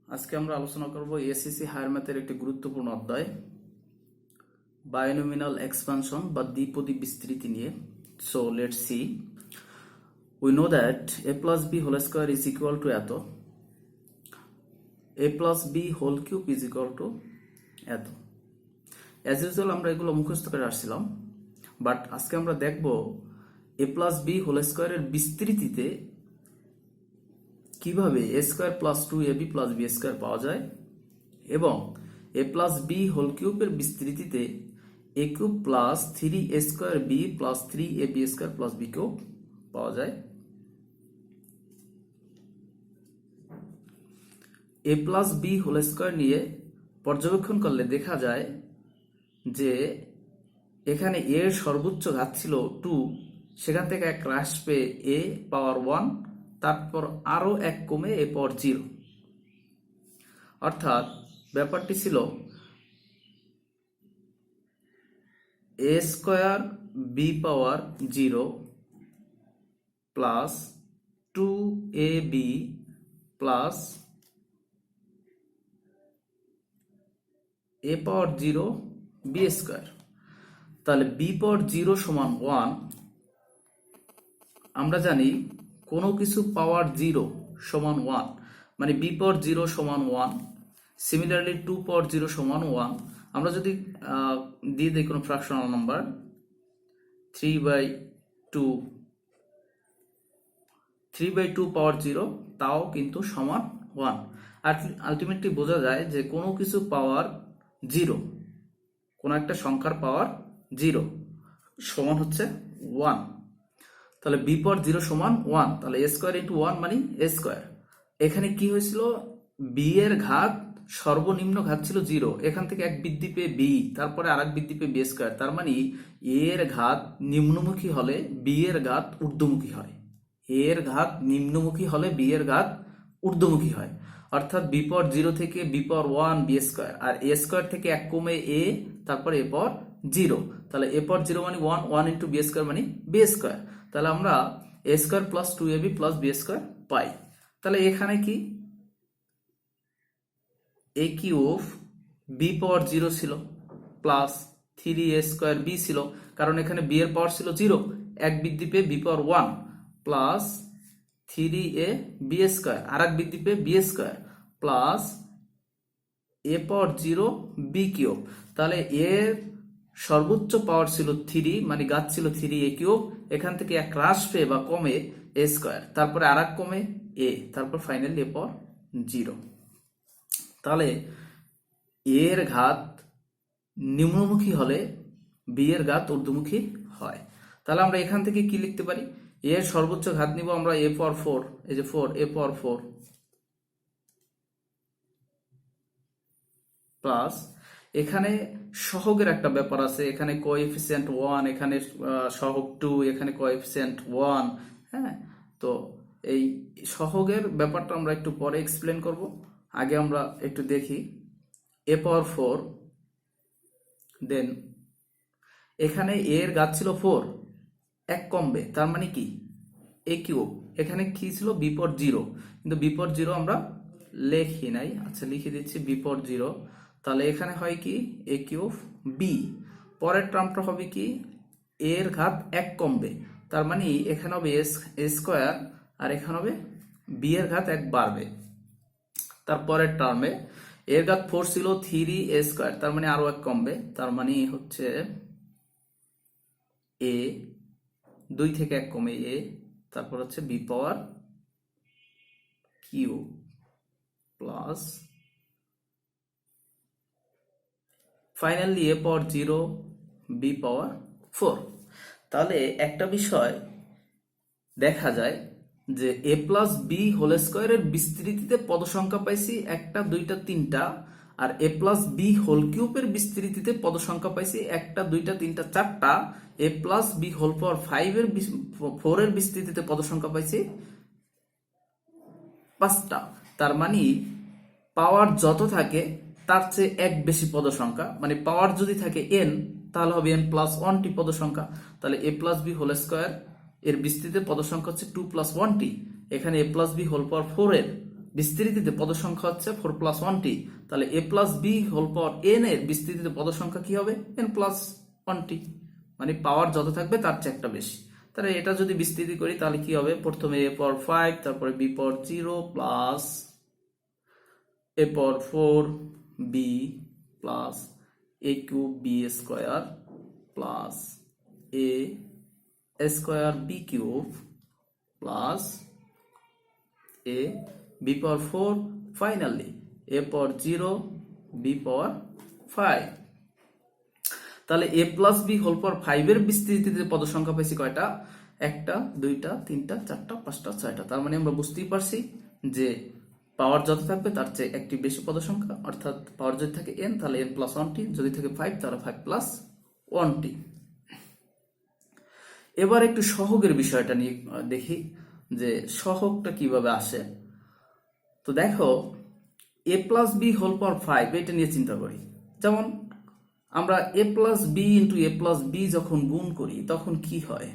আজকে আমরা আলোচনা করব এসএসসি হায়ার ম্যাথের একটি গুরুত্বপূর্ণ অধ্যায় বায়োনোমিনাল এক্সপানশন বা দ্বিপদী বিস্তৃতি নিয়ে। So let's see. We know that a plus b whole square is equal to এত, a plus b whole cube is equal to এত। অ্যাজ ইউজুয়াল আমরা এগুলো মুখস্থ করে আসছিলাম, বাট আজকে আমরা দেখব a plus b whole square এর বিস্তৃতিতে কিভাবে a square plus 2ab plus b square পাওয়া যায় এবং a প্লাস b হোল কিউবের বিস্তৃতিতে a cube plus 3a square b plus 3ab square plus b cube পাওয়া যায়। a plus b whole square নিয়ে পর্যবেক্ষণ করলে দেখা যায় যে এখানে a এর সর্বোচ্চ ঘাত ছিল 2, সেখান থেকে এক হ্রাস পেয়ে a পাওয়ার 1, তারপর আরো এক কমে a পাওয়ার 0। অর্থাৎ ব্যাপারটি ছিল a square b power 0 plus 2ab plus a power 0 b square. তাহলে b পাওয়ার 0 সমান 1। আমরা জানি কোনো কিছু পাওয়ার 0 সমান 1, মানে b পাওয়ার 0 সমান 1। সিমিলারলি 2 পাওয়ার 0 সমান 1। আমরা যদি দিয়ে দিই কোনো ফ্র্যাকশনাল নাম্বার 3/2 পাওয়ার 0, তাও কিন্তু সমান 1। আর আলটিমেটলি বোঝা যায় যে কোনো কিছু পাওয়ার 0, কোনো একটা সংখ্যার পাওয়ার 0 সমান হচ্ছে 1। তাহলে b পাওয়ার 0 সমান 1, তাহলে a স্কয়ার ইন্টু 1 মানে a স্কয়ার। এখানে কি হয়েছিল, b এর ঘাত সর্বনিম্ন ঘাত ছিল 0, এখান থেকে এক বৃদ্ধি পেয়ে b, তারপরে আরেক বৃদ্ধি পেয়ে b স্কয়ার। তার মানে a এর ঘাত নিম্নমুখী হলে b এর ঘাত ঊর্ধ্বমুখী হয়, a এর ঘাত নিম্নমুখী হলে b এর ঘাত ঊর্ধ্বমুখী হয়। অর্থাৎ b পাওয়ার 0 থেকে b পাওয়ার 1 b স্কয়ার, আর a স্কয়ার থেকে এক কমে a, তারপরে a পাওয়ার 0। তাহলে a পাওয়ার 0 মানে 1 ইন্টু b স্কয়ার মানে b স্কয়ার। তাহলে আমরা a square plus 2ab plus b square পাই। তাহলে এখানে কি a কিউব b পাওয়ার 0 ছিল প্লাস 3a স্কয়ার b ছিল, কারণ এখানে b এর পাওয়ার ছিল 0, এক বৃদ্ধি পেয়ে b power 1 plus 3a b square, আর এক বৃদ্ধি পেয়ে b square plus a power 0 b cube. তাহলে এর সর্বোচ্চ পাওয়ার ছিল 3, মানে ঘাত ছিল 3a কিউব, এখান থেকে এক হ্রাস পেয়ে বা কমে a স্কয়ার, তারপরে আর এক কমে a, তারপর ফাইনালি a পাওয়ার 0। তাহলে a এর ঘাত নিম্নমুখী হলে b এর ঘাত ঊর্ধ্বমুখী হয়। তাহলে আমরা এখান থেকে কি লিখতে পারি, a এর সর্বোচ্চ ঘাত নিব আমরা a পাওয়ার 4, এই যে 4, a পাওয়ার 4 প্লাস এখানে সহগের একটা ব্যাপার আছে, এখানে কোএফিসিয়েন্ট 1, এখানে সহগ 2, এখানে কোএফিসিয়েন্ট 1। হ্যাঁ, তো এই সহগের ব্যাপারটা আমরা একটু পরে এক্সপ্লেন করব। আগে আমরা একটু দেখি a পাওয়ার 4, দেন এখানে a এর ঘাত ছিল 4, এক কমবে, তার মানে কি a কিউব। এখানে কি ছিল b পাওয়ার 0, কিন্তু b পাওয়ার 0 আমরা লিখি নাই, আচ্ছা লিখে দিচ্ছি b পাওয়ার 0। তাহলে এখানে হয় কি a কিউব b, পরের টার্মটা হবে কি a এর ঘাত এক কমবে, তার মানে এখানে হবে a স্কয়ার, আর এখানে হবে b এর ঘাত এক বাড়বে। তারপরের টার্মে এর ঘাত 4 ছিল 3a স্কয়ার, তার মানে আরো এক কমবে, তার মানে হচ্ছে a, 2 থেকে এক কমে a, তারপর হচ্ছে b power cube plus finally a power 0 b power 4। তাহলে একটা বিষয় দেখা যায় যে a প্লাস বি হোল স্কয়ারের বিস্তৃতিতে পদ সংখ্যা পাইছি 1, 2, 3টা, আর a প্লাস বি হোল কিউবের বিস্তৃতিতে পদ সংখ্যা পাইছি 1, 2, 3, 4টা। a plus B whole power 4 এর বিস্তৃতিতে পদ সংখ্যা পাইছি 5টা। তার মানে পাওয়ার যত থাকে তার চেয়ে এক বেশি পদ সংখ্যা, মানে পাওয়ার যদি থাকে n, তাহলে হবে n প্লাস 1টি পদ সংখ্যা। তাহলে a plus B whole square এর বিস্তৃতিতে পদ সংখ্যা হচ্ছে 2 প্লাস 1টি। এখানে a plus B whole power 4 এর বিস্তৃতিতে পদ সংখ্যা হচ্ছে 4+1t, তাহলে a plus B whole power n এর বিস্তৃতিতে পদ সংখ্যা কি হবে n+1t, মানে পাওয়ার যত থাকবে তার চেয়ে একটা বেশি। তাহলে এটা যদি বিস্তৃতি করি তাহলে কি হবে, প্রথমে a পাওয়ার 5, তারপরে b power 0 plus a power 4 b plus a cube b square plus a square b cube plus a b power 4, finally a power 0 b power 5। তাহলে a plus B whole power 5 এর বিস্তৃতিতে পদ সংখ্যা পাইছি কয়টা, একটা, দুইটা, তিনটা, চারটা, পাঁচটা, ছয়টা। তার মানে আমরা বুঝতেই পারছি যে পাওয়ার যত থাকবে তার চেয়ে একটি বেশি পদ সংখ্যা, অর্থাৎ পাওয়ার যদি থাকে n তাহলে n+1t, যদি থাকে 5 তাহলে 5+1t। এবার একটু সহগের বিষয়টা নিয়ে দেখি যে সহগটা কিভাবে আসে। তো দেখো a plus B whole power 5 এটা নিয়ে চিন্তা করি। যেমন আমরা a plus B into a plus B যখন গুণ করি তখন কি হয়,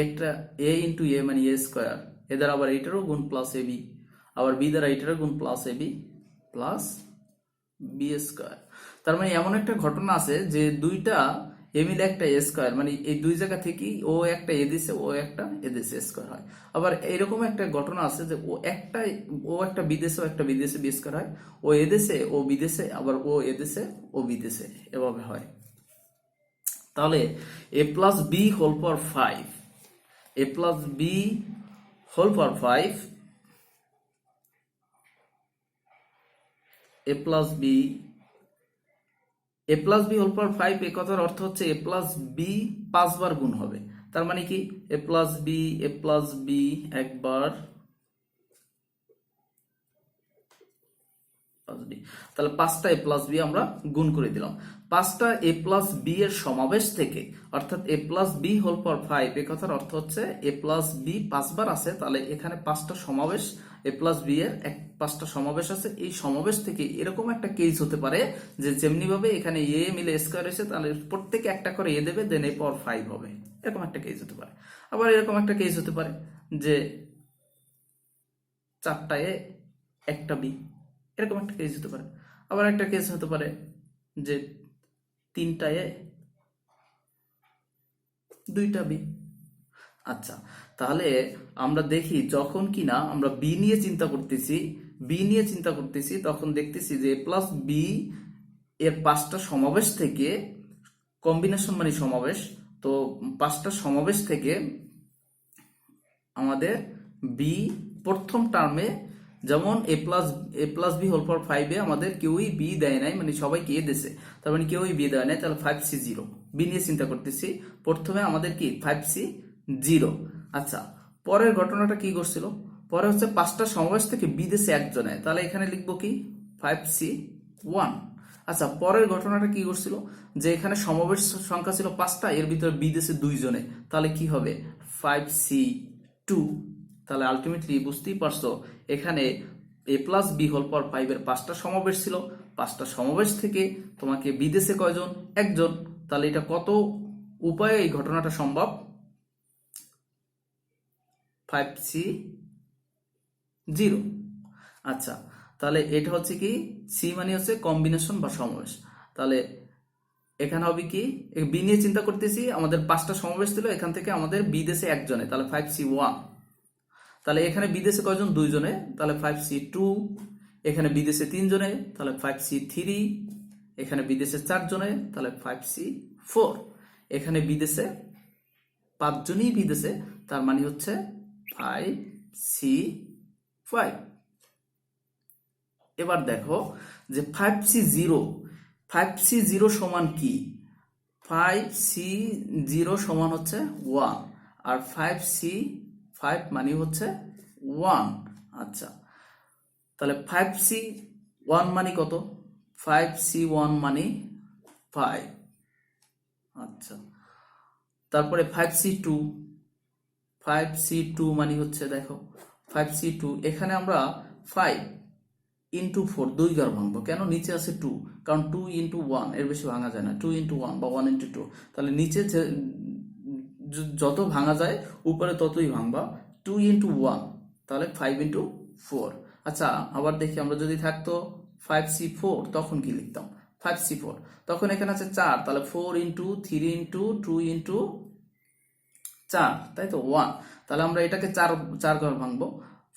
একটা a ইন্টু এ মানে a স্কোয়ার, এ দ্বারা আবার এইটারও গুণ প্লাস এ বি, আবার বি দ্বারা এইটারও গুণ plus A B plus B square. তার মানে এমন একটা ঘটনা আছে যে দুইটা এ মিলে একটা এ স্কোয়ার, মানে এই দুই জায়গা থেকেই ও একটা এ দিছে ও একটা এ দিছে স্কোয়ার হয়। আবার এইরকম একটা ঘটনা আছে যে ও একটা বিদেশে ও একটা বিদেশে বি স্কোয়ার হয়, ও এ দেশে ও বিদেশে, আবার ও এ দেশে ও বিদেশে, এভাবে হয়। তাহলে এ প্লাস বি হোল পাওয়ার 5, এ প্লাস বি হোল পাওয়ার 5, এ প্লাস বি হোল পাওয়ার 5, এ কথার অর্থ হচ্ছে এ প্লাস বি 5 বার গুণ হবে। তার মানে কি এ প্লাস বি একবার, তাহলে 5টা এ প্লাস বি আমরা গুণ করে দিলাম। 5টা এ প্লাস বি এর সমাবেশ থেকে, অর্থাৎ এ প্লাস বি হোল পাওয়ার 5, এ কথার অর্থ হচ্ছে এ প্লাস বি 5 বার আছে, তাহলে এখানে 5টা সমাবেশ, এ প্লাস বি এর 5টা সমাবেশ আছে। এই সমাবেশ থেকে এরকম একটা কেস হতে পারে যে যেমনি ভাবে এখানে এ মিলে স্কোয়ার এসে, তাহলে প্রত্যেকে একটা করে এ দেবে, দেন এ পাওয়ার 5 হবে, এরকম একটা কেস হতে পারে। আবার এরকম একটা কেস হতে পারে যে 4টা এ একটা বি, এরকম একটা কেস হতে পারে। আবার একটা কেস হতে পারে যে 3টা এ 2টা বি। আচ্ছা, তাহলে আমরা দেখি যখন কিনা আমরা বি নিয়ে চিন্তা করতেছি তখন দেখতেছি যে প্লাস বি এর 5টা সমাবেশ থেকে, কম্বিনেশন মানে সমাবেশ, তো 5টা সমাবেশ থেকে আমাদের বি প্রথম টার্মে, যেমন এ প্লাস বি হোল পাওয়ার 5 এ আমাদের কেউই বি দেয় নাই, মানে সবাইকে এ দিছে, তার মানে কেউই বি দেয় নাই, তাহলে 5c0। বি নিয়ে চিন্তা করতেছি, প্রথমে আমাদের কি 5c0। আচ্ছা, পরের ঘটনাটা কি করছিল, পরে হচ্ছে 5টা সমাবেশ থেকে বি দিছে একজনে, তাহলে এখানে লিখবো কি 5c1। আচ্ছা, পরের ঘটনাটা কি করছিল, যে এখানে সমাবেশ সংখ্যা ছিল 5টা, এর ভিতরে বি দিছে 2 জনে, তাহলে কি হবে 5c2। তাহলে আলটিমেটলি বুঝতেই পারছো এখানে এ প্লাস বি হোল পাওয়ার 5 এর 5টা সমাবেশ ছিল, 5টা সমাবেশ থেকে তোমাকে বিদেশে কয়জন, একজন। তাহলে এটা কত উপায়ে এই ঘটনাটা সম্ভব, 5c0। আচ্ছা, তাহলে এটা হচ্ছে কি সি মানে হচ্ছে কম্বিনেশন বা সমাবেশ। তাহলে এখানে হবে কি, বি নিয়ে চিন্তা করতেছি, আমাদের 5টা সমাবেশ ছিল, এখান থেকে আমাদের বিদেশে একজনে, তাহলে 5c1। তাহলে এখানে বিদেশে কয়জন, 2 জনে, তাহলে 5c2। এখানে বিদেশে 3 জনে, তাহলে 5c3। এখানে বিদেশে 4 জনে, তাহলে 5c4। এখানে বিদেশে 5 জনই বিদেশে, তার মানে হচ্ছে 5c5। এবার দেখো যে 5c0 সমান কি, 5c0 সমান হচ্ছে 1, আর 5c5 মানে হচ্ছে 1। আচ্ছা, তাহলে 5c1 মানে কত, 5c1 মানে 5। আচ্ছা, তারপরে 5c2 মানে হচ্ছে, দেখো 5c2, এখানে আমরা 5 ইন্টু 4 2 ঘর ভাঙবো, কেন, নিচে আছে 2, কারণ 2 ইন্টু 1 এর বেশি ভাঙা যায় না, 2 ইন্টু 1 বা 1 ইন্টু 2, তাহলে নিচে যত ভাঙা যায় উপরে ততই ভাঙবা। 2 ইন্টু 1 তাহলে 5 × 4। আচ্ছা আবার দেখি, আমরা যদি থাকতো 5c4 তখন কি লিখতাম? 5c4 তখন এখানে আছে 4, তাহলে 4 × 3 × 2 × 4, তাই তো 1। তাহলে আমরা এটাকে চার চার ঘর ভাঙবো,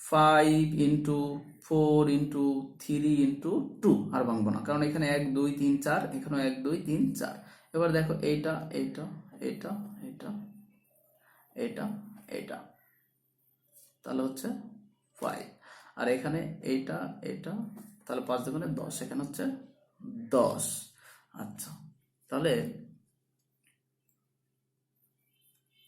5 × 4 × 3 × 2, আর ভাঙবো না, কারণ এখানে 1 2 3 4, এখানে 1 2 3 4। এবার দেখো এইটা এইটা এটা এটা এটা এটা, তাহলে হচ্ছে 5। আর এখানে এইটা এটা, তাহলে 5 × 2 = 10, এখানে হচ্ছে 10। আচ্ছা, তাহলে